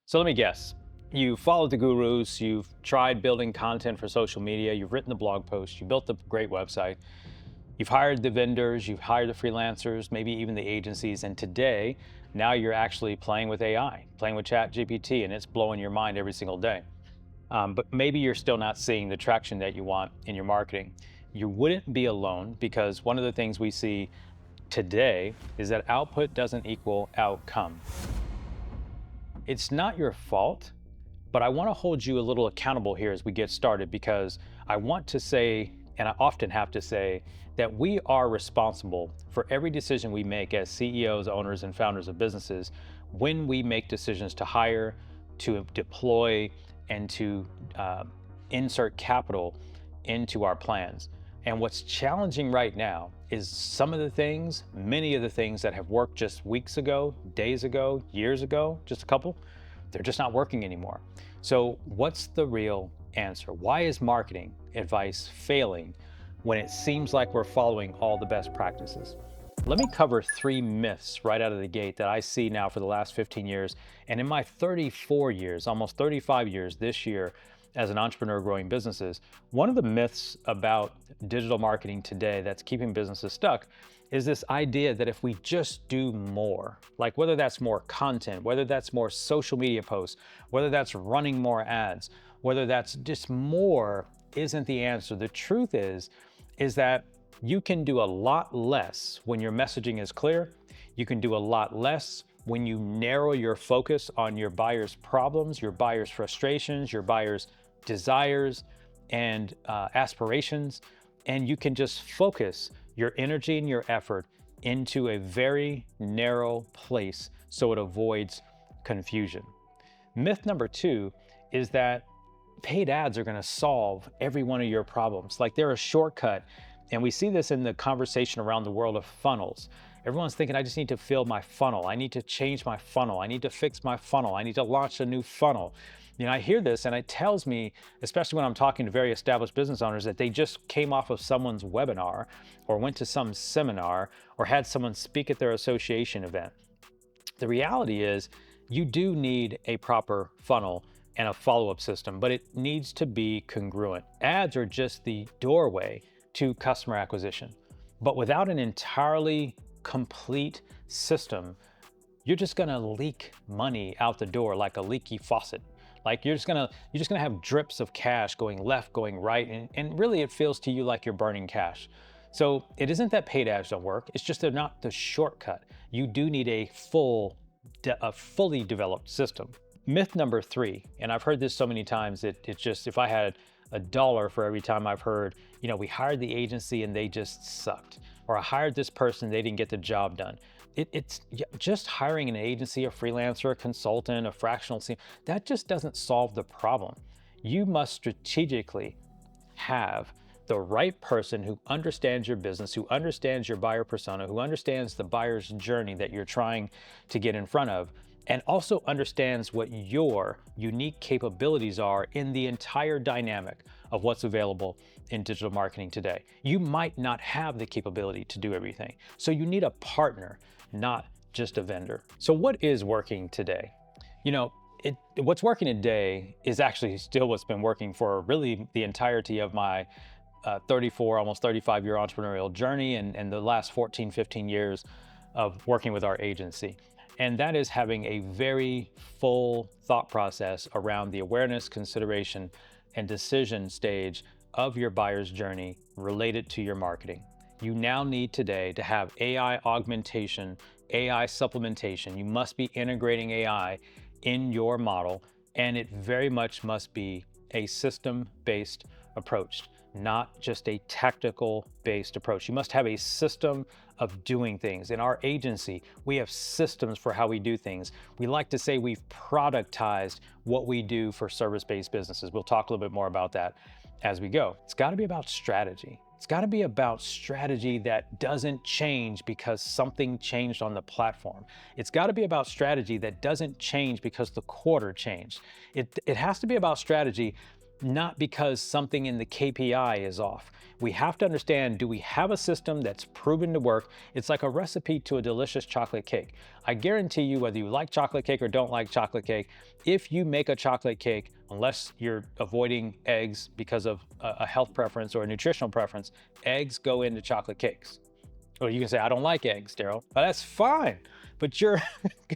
So let me guess. You followed the gurus, you've tried building content for social media, you've written the blog posts, you built a great website, you've hired the vendors, you've hired the freelancers, maybe even the agencies, and today, now you're actually playing with AI, playing with Chat GPT, and it's blowing your mind every single day. But maybe you're still not seeing the traction that you want in your marketing. You wouldn't be alone because one of the things we see today is that output doesn't equal outcome. It's not your fault, but I want to hold you a little accountable here as we get started because I want to say, and I often have to say, that we are responsible for every decision we make as CEOs, owners, and founders of businesses when we make decisions to hire, to deploy, and to insert capital into our plans. And what's challenging right now is some of the things, many of the things that have worked just weeks ago, days ago, years ago, just a couple, they're just not working anymore. So what's the real answer? Why is marketing advice failing when it seems like we're following all the best practices? Let me cover 3 myths right out of the gate that I see now for the last 15 years. And in my 34 years, almost 35 years this year, as an entrepreneur growing businesses, one of the myths about digital marketing today that's keeping businesses stuck is this idea that if we just do more, like whether that's more content, whether that's more social media posts, whether that's running more ads, whether that's just more, isn't the answer. The truth is that you can do a lot less when your messaging is clear. You can do a lot less when you narrow your focus on your buyer's problems, your buyer's frustrations, your buyer's desires and aspirations, and you can just focus your energy and your effort into a very narrow place so it avoids confusion. Myth number 2 is that paid ads are going to solve every one of your problems. Like they're a shortcut. And we see this in the conversation around the world of funnels. Everyone's thinking, I just need to fill my funnel. I need to change my funnel. I need to fix my funnel. I need to launch a new funnel. I hear this and it tells me, especially when I'm talking to very established business owners, that they just came off of someone's webinar or went to some seminar or had someone speak at their association event. The reality is you do need a proper funnel and a follow-up system, but it needs to be congruent. Ads are just the doorway to customer acquisition. But without an entirely complete system, you're just gonna leak money out the door like a leaky faucet. Like you're just gonna have drips of cash going left, going right, and really it feels to you like you're burning cash. So it isn't that paid ads don't work, it's just they're not the shortcut. You do need a fully developed system. Myth number 3, and I've heard this so many times, it's just, if I had $1 for every time I've heard, we hired the agency and they just sucked, or I hired this person, they didn't get the job done. It's just hiring an agency, a freelancer, a consultant, a fractional team, that just doesn't solve the problem. You must strategically have the right person who understands your business, who understands your buyer persona, who understands the buyer's journey that you're trying to get in front of, and also understands what your unique capabilities are in the entire dynamic of what's available in digital marketing today. You might not have the capability to do everything. So you need a partner, not just a vendor. So what is working today? What's working today is actually still what's been working for really the entirety of my 34, almost 35-year entrepreneurial journey and the last 14, 15 years of working with our agency. And that is having a very full thought process around the awareness, consideration, and decision stage of your buyer's journey related to your marketing. You now need today to have AI augmentation, AI supplementation. You must be integrating AI in your model, and it very much must be a system-based approach, not just a tactical-based approach. You must have a system of doing things. In our agency, we have systems for how we do things. We like to say we've productized what we do for service-based businesses. We'll talk a little bit more about that as we go. It's got to be about strategy. It's got to be about strategy that doesn't change because something changed on the platform. It's got to be about strategy that doesn't change because the quarter changed. It has to be about strategy not because something in the KPI is off. We have to understand, do we have a system that's proven to work? It's like a recipe to a delicious chocolate cake. I guarantee you, whether you like chocolate cake or don't like chocolate cake, if you make a chocolate cake, unless you're avoiding eggs because of a health preference or a nutritional preference, eggs go into chocolate cakes. Or you can say, I don't like eggs, Darrell, but that's fine. But you're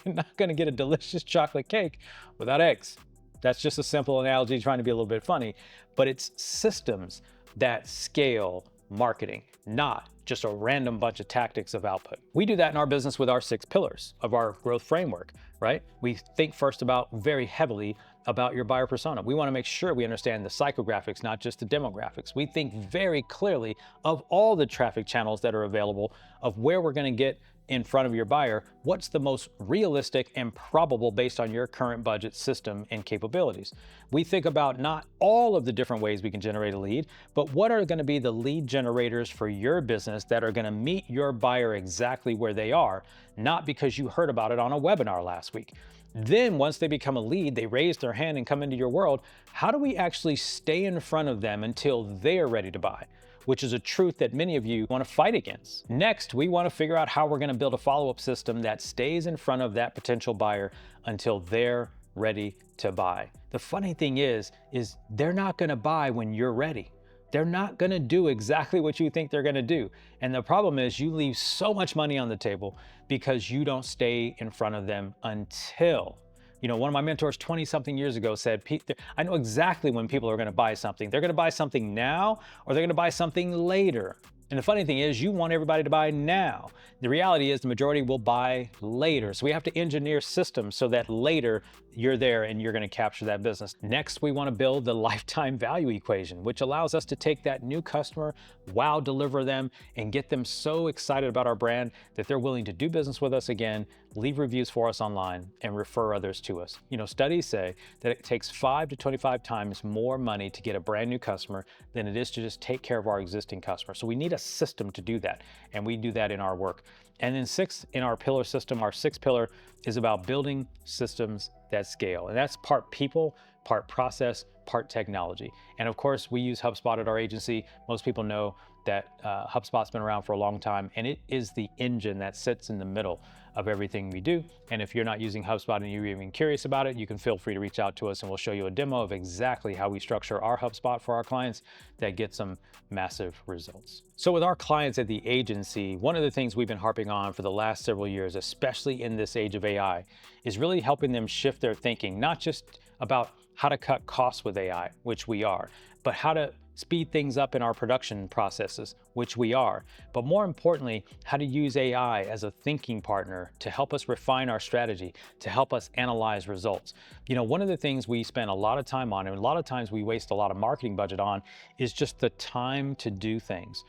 not gonna get a delicious chocolate cake without eggs. That's just a simple analogy trying to be a little bit funny, but it's systems that scale marketing, not just a random bunch of tactics of output. We do that in our business with our 6 pillars of our growth framework, right? We think first about very heavily about your buyer persona. We want to make sure we understand the psychographics, not just the demographics. We think very clearly of all the traffic channels that are available, of where we're going to get in front of your buyer, what's the most realistic and probable based on your current budget, system, and capabilities. We think about not all of the different ways we can generate a lead, but what are going to be the lead generators for your business that are going to meet your buyer exactly where they are, not because you heard about it on a webinar last week. Then once they become a lead, they raise their hand and come into your world. How do we actually stay in front of them until they're ready to buy? Which is a truth that many of you want to fight against. Next, we want to figure out how we're going to build a follow-up system that stays in front of that potential buyer until they're ready to buy. The funny thing is they're not going to buy when you're ready. They're not going to do exactly what you think they're going to do. And the problem is you leave so much money on the table because you don't stay in front of them until. One of my mentors 20 something years ago said, I know exactly when people are going to buy something. They're going to buy something now, or they're going to buy something later. And the funny thing is, you want everybody to buy now. The reality is the majority will buy later. So we have to engineer systems so that later you're there and you're going to capture that business. Next, we want to build the lifetime value equation, which allows us to take that new customer, wow, deliver them, and get them so excited about our brand that they're willing to do business with us again, leave reviews for us online, and refer others to us. Studies say that it takes 5 to 25 times more money to get a brand new customer than it is to just take care of our existing customers. So we need a system to do that, and we do that in our work. And then 6 in our pillar system, our 6th pillar is about building systems that scale. And that's part people, part process, part technology. And of course, we use HubSpot at our agency. Most people know that HubSpot's been around for a long time, and it is the engine that sits in the middle of everything we do. And if you're not using HubSpot and you're even curious about it, you can feel free to reach out to us and we'll show you a demo of exactly how we structure our HubSpot for our clients that get some massive results. So with our clients at the agency, one of the things we've been harping on for the last several years, especially in this age of AI, is really helping them shift their thinking, not just about how to cut costs with AI, which we are, but how to speed things up in our production processes, which we are, but more importantly, how to use AI as a thinking partner to help us refine our strategy, to help us analyze results. One of the things we spend a lot of time on, and a lot of times we waste a lot of marketing budget on, is just the time to do things.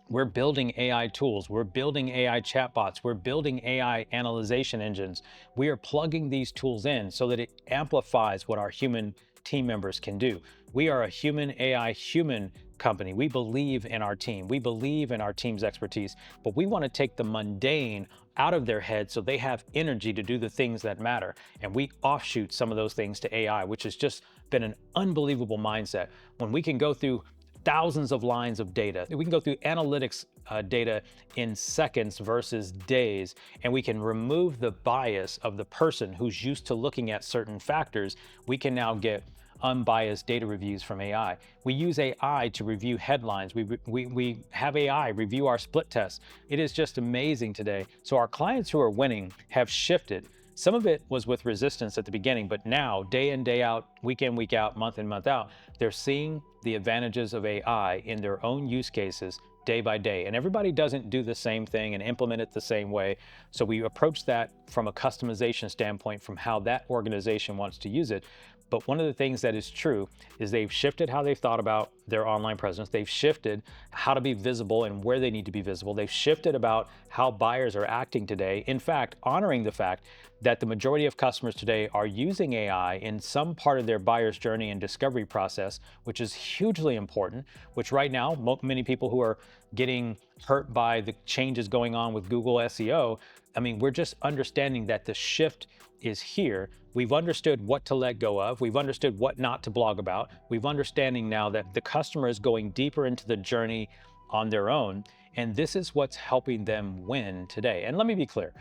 We're building AI tools, we're building AI chatbots, we're building AI analyzation engines. We are plugging these tools in so that it amplifies what our human team members can do. We are a human AI human company. We believe in our team. We believe in our team's expertise, but we want to take the mundane out of their head so they have energy to do the things that matter. And we offshoot some of those things to AI, which has just been an unbelievable mindset. When we can go through thousands of lines of data, we can go through analytics data in seconds versus days, and we can remove the bias of the person who's used to looking at certain factors. We can now get unbiased data reviews from AI. We use AI to review headlines. We have AI review our split tests. It is just amazing today. So our clients who are winning have shifted. Some of it was with resistance at the beginning, but now day in, day out, week in, week out, month in, month out, they're seeing the advantages of AI in their own use cases day by day. And everybody doesn't do the same thing and implement it the same way. So we approach that from a customization standpoint from how that organization wants to use it. But one of the things that is true is they've shifted how they've thought about their online presence. They've shifted how to be visible and where they need to be visible. They've shifted about how buyers are acting today. In fact, honoring the fact that the majority of customers today are using AI in some part of their buyer's journey and discovery process, which is hugely important, which right now, many people who are getting hurt by the changes going on with Google SEO, I mean, we're just understanding that the shift is here. We've understood what to let go of. We've understood what not to blog about. We've understanding now that the customer is going deeper into the journey on their own. And this is what's helping them win today. And let me be clear,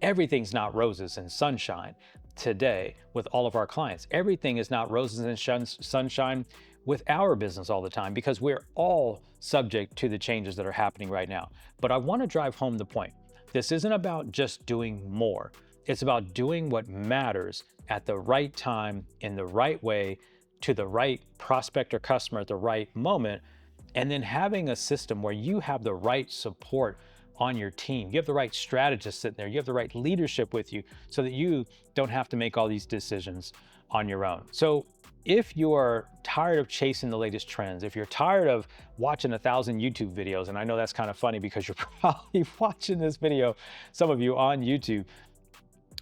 everything's not roses and sunshine today with all of our clients. Everything is not roses and sunshine with our business all the time, because we're all subject to the changes that are happening right now. But I want to drive home the point. This isn't about just doing more. It's about doing what matters at the right time, in the right way, to the right prospect or customer at the right moment, and then having a system where you have the right support on your team. You have the right strategist sitting there. You have the right leadership with you so that you don't have to make all these decisions on your own. So if you are tired of chasing the latest trends, if you're tired of watching 1,000 YouTube videos, and I know that's kind of funny because you're probably watching this video, some of you on YouTube,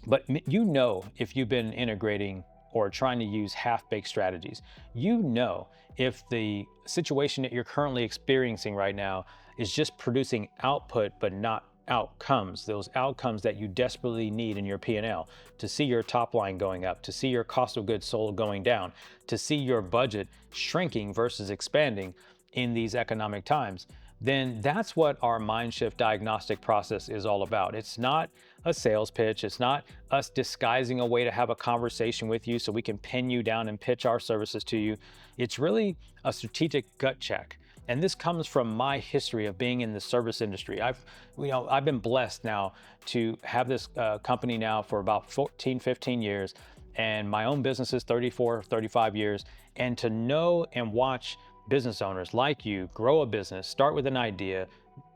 but you know if you've been integrating or trying to use half-baked strategies, you know if the situation that you're currently experiencing right now is just producing output but not outcomes, those outcomes that you desperately need in your P&L to see your top line going up, to see your cost of goods sold going down, to see your budget shrinking versus expanding in these economic times, then that's what our MindShift diagnostic process is all about. It's not a sales pitch. It's not us disguising a way to have a conversation with you so we can pin you down and pitch our services to you. It's really a strategic gut check. And this comes from my history of being in the service industry. I've been blessed now to have this company now for about 14, 15 years, and my own business is 34, 35 years. And to know and watch business owners like you grow a business, start with an idea,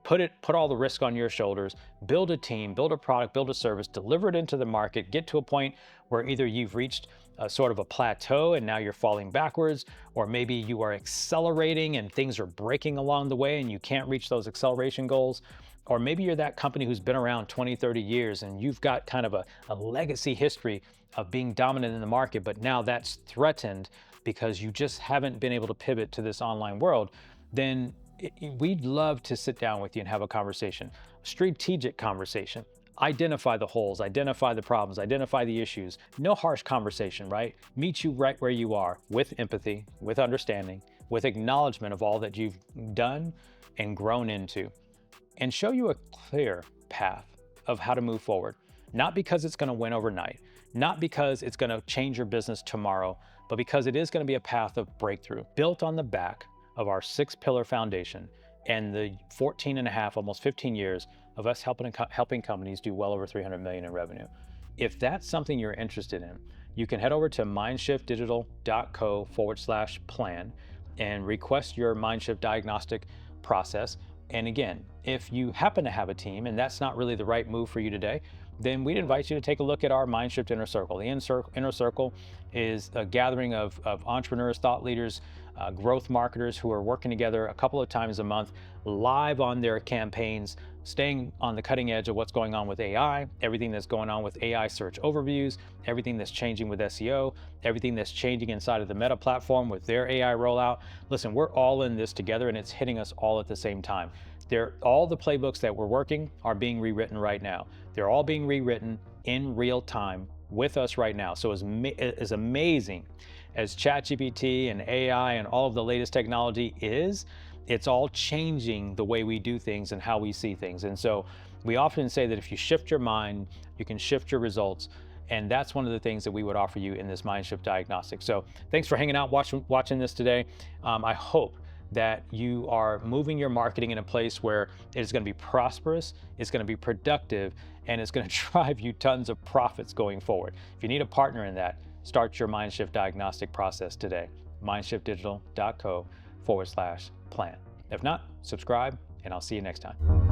put all the risk on your shoulders, build a team, build a product, build a service, deliver it into the market, get to a point where either you've reached a sort of a plateau and now you're falling backwards, or maybe you are accelerating and things are breaking along the way and you can't reach those acceleration goals. Or maybe you're that company who's been around 20, 30 years and you've got kind of a legacy history of being dominant in the market, but now that's threatened because you just haven't been able to pivot to this online world. Then we'd love to sit down with you and have a conversation, a strategic conversation. Identify the holes, identify the problems, identify the issues. No harsh conversation, right? Meet you right where you are with empathy, with understanding, with acknowledgement of all that you've done and grown into, and show you a clear path of how to move forward. Not because it's going to win overnight, not because it's going to change your business tomorrow, but because it is going to be a path of breakthrough built on the back of our 6-pillar foundation and the 14 and a half, almost 15 years of us helping companies do well over 300 million in revenue. If that's something you're interested in, you can head over to mindshiftdigital.co/plan and request your MindShift diagnostic process. And again, if you happen to have a team and that's not really the right move for you today, then we'd invite you to take a look at our MindShift Inner Circle. The Inner Circle is a gathering of entrepreneurs, thought leaders, growth marketers who are working together a couple of times a month, live on their campaigns, staying on the cutting edge of what's going on with AI, everything that's going on with AI search overviews, everything that's changing with SEO, everything that's changing inside of the Meta platform with their AI rollout. Listen, we're all in this together and it's hitting us all at the same time. All the playbooks that we're working are being rewritten right now. They're all being rewritten in real time with us right now. So as amazing as ChatGPT and AI and all of the latest technology is, it's all changing the way we do things and how we see things. And so we often say that if you shift your mind, you can shift your results. And that's one of the things that we would offer you in this MindShift diagnostic. So thanks for hanging out, watching this today. I hope that you are moving your marketing in a place where it's going to be prosperous, it's going to be productive, and it's going to drive you tons of profits going forward. If you need a partner in that, start your MindShift diagnostic process today. mindshiftdigital.co/plan. If not, subscribe, and I'll see you next time.